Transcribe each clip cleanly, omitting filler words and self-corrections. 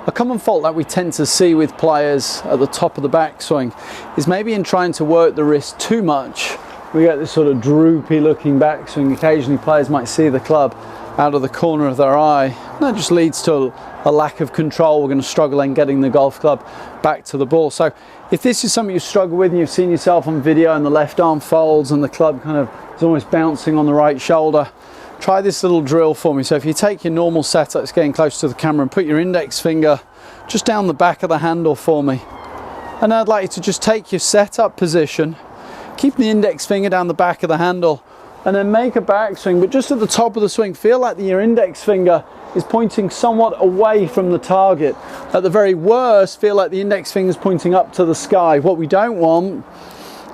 A common fault that we tend to see with players at the top of the backswing is maybe in trying to work the wrist too much, we get this sort of droopy looking backswing. Occasionally players might see the club out of the corner of their eye. And that just leads to a lack of control. We're going to struggle in getting the golf club back to the ball. So if this is something you struggle with and you've seen yourself on video and the left arm folds and the club kind of is almost bouncing on the right shoulder, try this little drill for me. So if you take your normal setup, it's getting close to the camera, and put your index finger just down the back of the handle for me. And I'd like you to just take your setup position, keep the index finger down the back of the handle, and then make a backswing, but just at the top of the swing, feel like your index finger is pointing somewhat away from the target. At the very worst, feel like the index finger is pointing up to the sky. What we don't want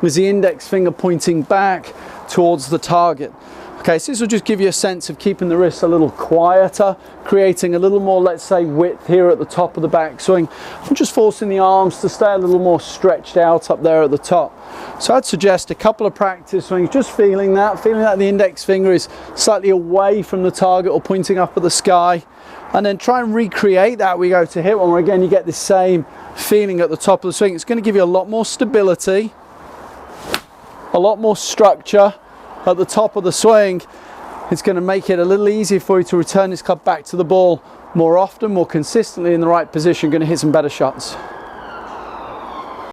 is the index finger pointing back towards the target. Okay, so this will just give you a sense of keeping the wrists a little quieter, creating a little more, let's say, width here at the top of the backswing, and just forcing the arms to stay a little more stretched out up there at the top. So I'd suggest a couple of practice swings, just feeling that the index finger is slightly away from the target or pointing up at the sky, and then try and recreate that. We go to hit one where again you get the same feeling at the top of the swing. It's going to give you a lot more stability, a lot more structure at the top of the swing. It's going to make it a little easier for you to return this club back to the ball more often, more consistently in the right position. Going to hit some better shots.